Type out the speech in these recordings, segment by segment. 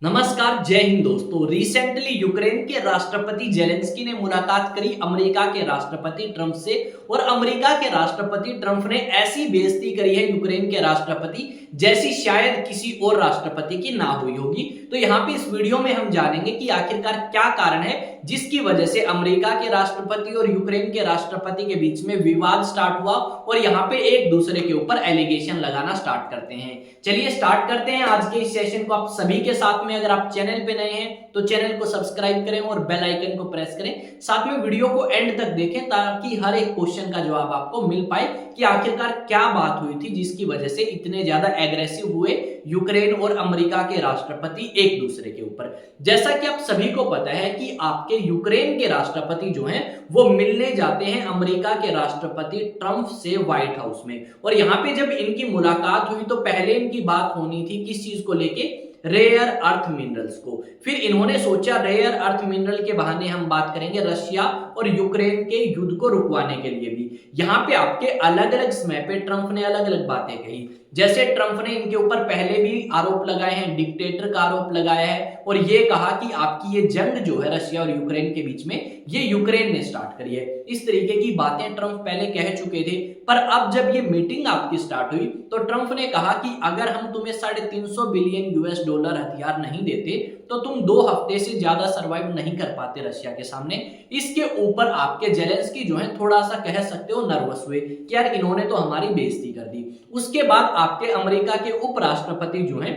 नमस्कार, जय हिंद दोस्तों। रिसेंटली यूक्रेन के राष्ट्रपति जेलेंस्की ने मुलाकात करी अमेरिका के राष्ट्रपति ट्रंप से और अमेरिका के राष्ट्रपति ट्रंप ने ऐसी बेइज्जती करी है यूक्रेन के राष्ट्रपति जैसी शायद किसी और राष्ट्रपति की ना हुई होगी। तो यहाँ पे इस वीडियो में हम जानेंगे कि आखिरकार क्या कारण है जिसकी वजह से अमेरिका के राष्ट्रपति और यूक्रेन के राष्ट्रपति के बीच में विवाद स्टार्ट हुआ और यहाँ पे एक दूसरे के ऊपर एलिगेशन लगाना स्टार्ट करते हैं। चलिए स्टार्ट करते हैं आज के इस सेशन को आप सभी के साथ में। अगर आप चैनल पे नए हैं तो चैनल को सब्सक्राइब करें और बेल आइकन को प्रेस करें। साथ में वीडियो को एंड तक देखें ताकि हर एक क्वेश्चन का जवाब आपको मिल पाए कि आखिरकार क्या बात हुई थी जिसकी वजह से इतने ज्यादा एग्रेसिव हुए यूक्रेन और अमेरिका के राष्ट्रपति एक दूसरे के ऊपर। जैसा कि आप सभी को पता है कि आपके यूक्रेन के राष्ट्रपति जो हैं वो मिलने जाते हैं अमेरिका के राष्ट्रपति ट्रंप से व्हाइट हाउस में। और यहाँ पे जब इनकी मुलाकात हुई तो पहले इनकी बात होनी थी किस चीज को लेके, रेयर अर्थ मिनरल्स को। फिर इन्होंने सोचा रेयर अर्थ मिनरल के बहाने हम बात करेंगे रशिया और यूक्रेन के युद्ध को रुकवाने के लिए भी। यहाँ पे आपके अलग अलग समय पे ट्रंप ने अलग अलग बातें कही। जैसे ट्रंप ने इनके ऊपर पहले भी आरोप लगाए हैं, डिक्टेटर का आरोप लगाया है और ये कहा कि आपकी ये जंग जो है रशिया और यूक्रेन के बीच में ये यूक्रेन ने स्टार्ट करी है। इस तरीके की बातें ट्रंप पहले कह चुके थे। पर अब जब ये मीटिंग आपकी स्टार्ट हुई तो ट्रंप ने कहा कि अगर हम तुम्हें $350 बिलियन हथियार नहीं देते तो तुम 2 हफ्ते से ज्यादा सरवाइव नहीं कर पाते रशिया के सामने। इसके ऊपर आपके जेलेंस्की जो है थोड़ा सा कह सकते हो नर्वस हुए कि यार इन्होंने तो हमारी बेइज्जती कर दी। उसके बाद आपके अमेरिका के उपराष्ट्रपति जो हैं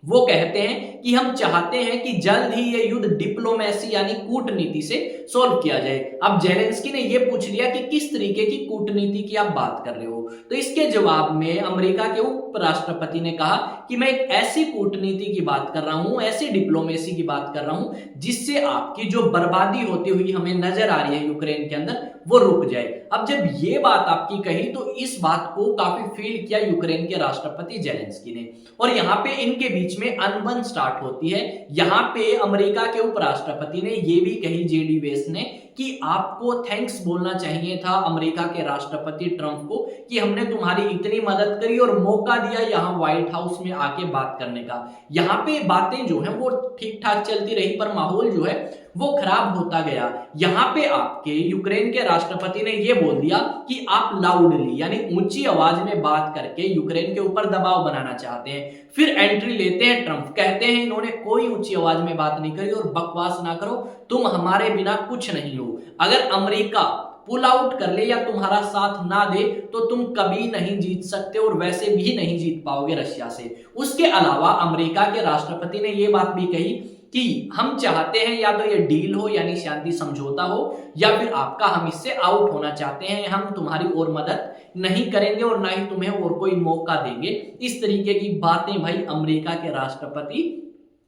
वो कहते हैं कि हम चाहते हैं कि जल्द ही ये युद्ध डिप्लोमेसी यानी कूटनीति से सॉल्व किया जाए। अब जेलेंस्की ने ये पूछ लिया कि किस तरीके की कूटनीति की आप बात कर रहे हो। तो इसके जवाब में अमेरिका के उपराष्ट्रपति ने कहा कि मैं एक ऐसी कूटनीति की बात कर रहा हूं, ऐसी डिप्लोमेसी की बात कर रहा हूं जिससे आपकी जो बर्बादी होती हुई हमें नजर आ रही है यूक्रेन के अंदर वो रुक जाए। अब जब ये बात आपकी कही तो इस बात को काफी फील किया यूक्रेन के राष्ट्रपति जेलेंस्की ने और यहाँ पे इनके बीच में अनबन स्टार्ट होती है। यहाँ पे अमेरिका के उपराष्ट्रपति ने ये भी कही जेडी वेंस ने कि आपको थैंक्स बोलना चाहिए था अमेरिका के राष्ट्रपति ट्रंप को कि हमने तुम्हारी इतनी मदद करी और मौका दिया यहाँ व्हाइट हाउस में आके बात करने का। यहाँ पे बातें जो हैं वो ठीक ठाक चलती रही पर माहौल जो है वो खराब होता गया। यहाँ पे आपके यूक्रेन के राष्ट्रपति ने ये बोल दिया कि आप लाउडली यानी ऊंची आवाज में बात करके यूक्रेन के ऊपर दबाव बनाना चाहते हैं। फिर एंट्री लेते हैं ट्रंप, कहते हैं इन्होंने कोई ऊंची आवाज में बात नहीं करी और बकवास ना करो, तुम हमारे बिना कुछ नहीं हो। अगर अमेरिका पुल आउट कर ले या तुम्हारा साथ ना दे तो तुम कभी नहीं जीत सकते और वैसे भी नहीं जीत पाओगे रशिया से। उसके अलावा अमेरिका के राष्ट्रपति ने यह बात भी कही कि हम चाहते हैं या तो ये डील हो यानी शांति समझौता हो या फिर आपका हम इससे आउट होना चाहते हैं, हम तुम्हारी और मदद नहीं करेंगे और ना ही तुम्हें और कोई मौका देंगे। इस तरीके की बातें भाई अमेरिका के राष्ट्रपति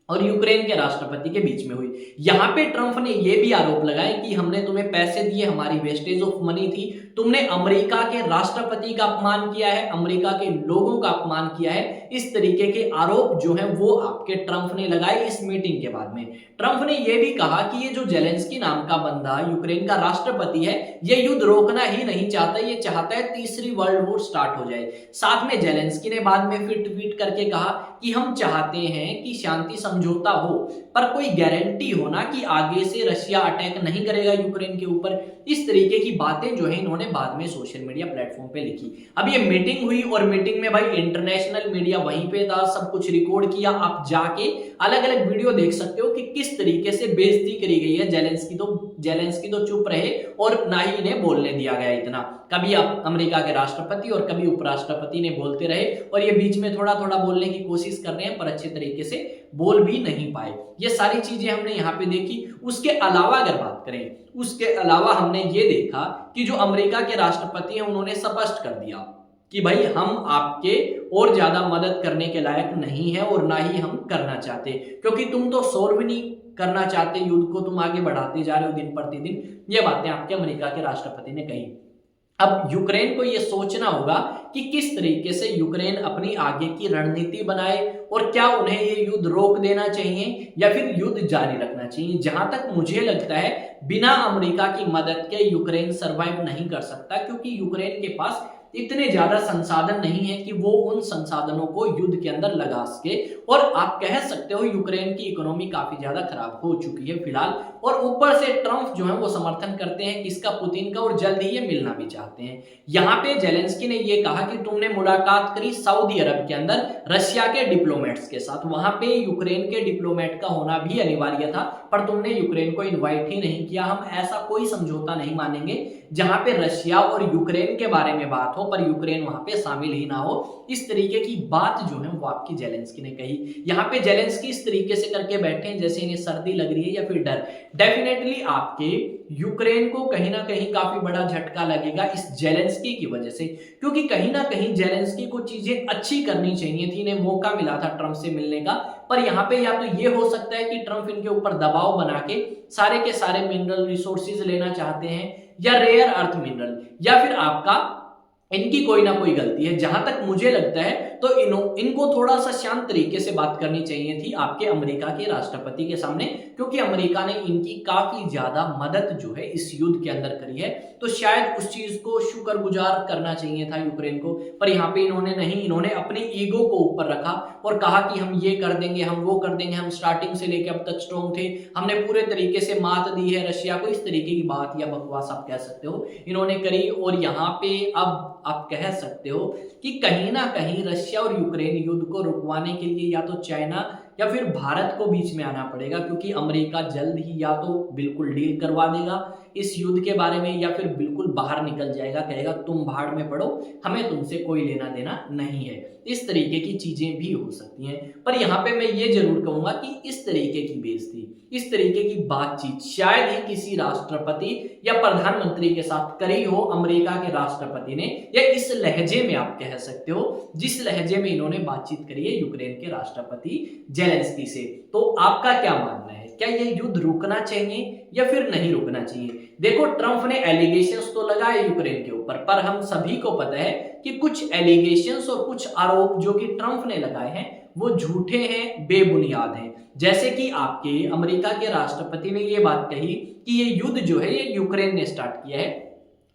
और यूक्रेन के राष्ट्रपति के बीच में हुई। यहाँ पे ट्रंप ने यह भी आरोप लगाए कि हमने तुम्हें पैसे दिए, हमारी वेस्टेज ऑफ मनी थी, तुमने अमेरिका के राष्ट्रपति का अपमान किया है, अमेरिका के लोगों का अपमान किया है। इस तरीके के आरोप जो है वो आपके ट्रंप ने लगाए इस मीटिंग के बाद में। ट्रंप ने यह भी कहा कि ये जो जेलेंस्की नाम का बंदा यूक्रेन का राष्ट्रपति है ये युद्ध रोकना ही नहीं चाहता, ये चाहता है तीसरी वर्ल्ड वॉर स्टार्ट हो जाए। साथ में जेलेंस्की ने बाद में फिर ट्वीट करके कहा कि हम चाहते हैं कि शांति समझौता हो पर कोई गारंटी हो ना कि आगे से रशिया अटैक नहीं करेगा यूक्रेन के ऊपर। इस तरीके की बातें जो है इन्होंने बाद में सोशल मीडिया प्लेटफॉर्म पे लिखी। अब ये मीटिंग हुई और मीटिंग में भाई इंटरनेशनल मीडिया वहीं पे था, सब कुछ रिकॉर्ड किया। आप जाके अलग अलग वीडियो देख सकते हो कि किस तरीके से बेइज्जती करी गई है। जेलेंस्की तो चुप रहे और ना ही इन्हें बोलने दिया गया इतना। कभी आप अमेरिका के राष्ट्रपति और कभी उपराष्ट्रपति ने बोलते रहे और ये बीच में थोड़ा थोड़ा बोलने की कोशिश कर रहे हैं पर अच्छे तरीके से बोल भी नहीं पाए। ये सारी चीजें हमने यहाँ पे देखी। उसके अलावा अगर बात करें, उसके अलावा हमने ये देखा कि जो अमेरिका के राष्ट्रपति हैं उन्होंने स्पष्ट कर दिया कि भाई हम आपके और ज्यादा मदद करने के लायक नहीं है और ना ही हम करना चाहते, क्योंकि तुम तो सॉल्व नहीं करना चाहते युद्ध को, तुम आगे बढ़ाते जा रहे हो दिन प्रतिदिन। ये बातें आपके अमेरिका के राष्ट्रपति ने कही। अब यूक्रेन को यह सोचना होगा कि किस तरीके से यूक्रेन अपनी आगे की रणनीति बनाए और क्या उन्हें ये युद्ध रोक देना चाहिए या फिर युद्ध जारी रखना चाहिए। जहां तक मुझे लगता है बिना अमेरिका की मदद के यूक्रेन सरवाइव नहीं कर सकता, क्योंकि यूक्रेन के पास इतने ज्यादा संसाधन नहीं है कि वो उन संसाधनों को युद्ध के अंदर लगा सके और आप कह सकते हो यूक्रेन की इकोनॉमी काफी ज्यादा खराब हो चुकी है फिलहाल, और ऊपर से ट्रंप जो है वो समर्थन करते हैं किसका, पुतिन का, और जल्द ही ये मिलना भी चाहते हैं। यहाँ पे जेलेंस्की ने ये कहा कि तुमने मुलाकात करी सऊदी अरब के अंदर रशिया के डिप्लोमेट्स के साथ, वहां पे यूक्रेन के डिप्लोमेट का होना भी अनिवार्य था, पर तुमने यूक्रेन को इन्वाइट ही नहीं किया। हम ऐसा कोई समझौता नहीं मानेंगे जहां पे रशिया और यूक्रेन के बारे में बात हो पर यूक्रेन वहां पे शामिल ही ना हो। इस तरीके की बात जो है वो आपकी जेलेंस्की ने कही। यहाँ पे जेलेंस्की इस तरीके से करके बैठे हैं जैसे इन्हें सर्दी लग रही है या फिर डर। डेफिनेटली आपके यूक्रेन को कहीं ना कहीं काफी बड़ा झटका लगेगा इस जेलेंस्की की वजह से, क्योंकि कहीं ना कहीं जेलेंस्की को चीजें अच्छी करनी चाहिए थी, इन्हें मौका मिला था ट्रंप से मिलने का, पर यहाँ पे या तो ये हो सकता है कि ट्रंप इनके ऊपर दबाव बना के सारे के सारे मिनरल रिसोर्सेज लेना चाहते हैं या रेयर अर्थ मिनरल, या फिर आपका इनकी कोई ना कोई गलती है। जहां तक मुझे लगता है तो इनको थोड़ा सा शांत तरीके से बात करनी चाहिए थी आपके अमेरिका के राष्ट्रपति के सामने, क्योंकि अमेरिका ने इनकी काफी ज्यादा मदद जो है इस युद्ध के अंदर करी है, तो शायद उस चीज को शुक्रगुजार करना चाहिए था यूक्रेन को, पर यहाँ पे इन्होंने नहीं, इन्होंने अपनी ईगो को ऊपर रखा और कहा कि हम ये कर देंगे, हम वो कर देंगे, हम स्टार्टिंग से लेकर अब तक स्ट्रॉन्ग थे, हमने पूरे तरीके से मात दी है रशिया को। इस तरीके की बात या बकवास आप कह सकते हो इन्होंने करी, और यहाँ पे अब आप कह सकते हो कि कहीं ना कहीं रशिया और यूक्रेन युद्ध को रुकवाने के लिए या तो चाइना या फिर भारत को बीच में आना पड़ेगा, क्योंकि अमेरिका जल्द ही या तो बिल्कुल डील करवा देगा इस युद्ध के बारे में या फिर बिल्कुल बाहर निकल जाएगा, कहेगा तुम भाड़ में पड़ो, हमें तुमसे कोई लेना देना नहीं है। इस तरीके की चीजें भी हो सकती हैं, पर यहाँ पे मैं ये जरूर कहूंगा कि इस तरीके की बेइज्जती, इस तरीके की बातचीत शायद ही किसी राष्ट्रपति या प्रधानमंत्री के साथ करी हो अमेरिका के राष्ट्रपति ने, या इस लहजे में आप कह सकते हो जिस लहजे में इन्होंने बातचीत करी है यूक्रेन के राष्ट्रपति जेलेंस्की से। तो आपका क्या मानना है, क्या ये युद्ध रुकना चाहिए या फिर नहीं रुकना चाहिए? देखो, ट्रंप ने एलिगेशंस तो लगाए यूक्रेन के ऊपर, पर हम सभी को पता है कि कुछ एलिगेशंस और कुछ आरोप जो कि ट्रंप ने लगाए हैं वो झूठे हैं, बेबुनियाद हैं। जैसे कि आपके अमेरिका के राष्ट्रपति ने ये बात कही कि ये युद्ध जो है ये यूक्रेन ने स्टार्ट किया है,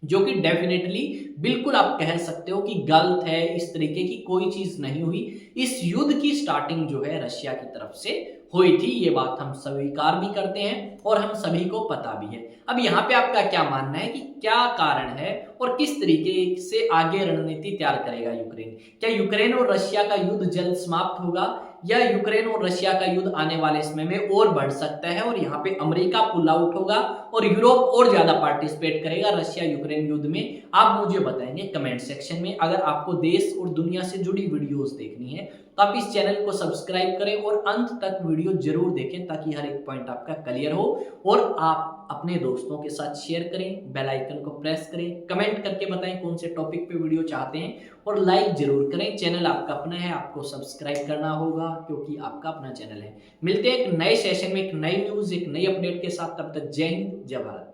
जो कि डेफिनेटली बिल्कुल आप कह सकते हो कि गलत है। इस तरीके की कोई चीज नहीं हुई, इस युद्ध की स्टार्टिंग जो है रशिया की तरफ से हुई थी, ये बात हम स्वीकार भी करते हैं और हम सभी को पता भी है। अब यहाँ पे आपका क्या मानना है कि क्या कारण है और किस तरीके से आगे रणनीति तैयार करेगा यूक्रेन? क्या यूक्रेन और रशिया का युद्ध जल्द समाप्त होगा या यूक्रेन और रशिया का युद्ध आने वाले समय में और बढ़ सकता है और यहाँ पे अमेरिका पुल आउट होगा और यूरोप और ज्यादा पार्टिसिपेट करेगा रशिया यूक्रेन युद्ध में? आप मुझे बताएंगे कमेंट सेक्शन में। अगर आपको देश और दुनिया से जुड़ी वीडियोस देखनी है तो आप इस चैनल को सब्सक्राइब करें और अंत तक वीडियो जरूर देखें ताकि हर एक पॉइंट आपका क्लियर हो, और आप अपने दोस्तों के साथ शेयर करें, बेल आइकन को प्रेस करें, कमेंट करके बताएं कौन से टॉपिक पे वीडियो चाहते हैं, और लाइक जरूर करें। चैनल आपका अपना है, आपको सब्सक्राइब करना होगा क्योंकि आपका अपना चैनल है। मिलते हैं एक नए सेशन में, एक नई न्यूज, एक नई अपडेट के साथ। तब तक जय हिंद, जय भारत।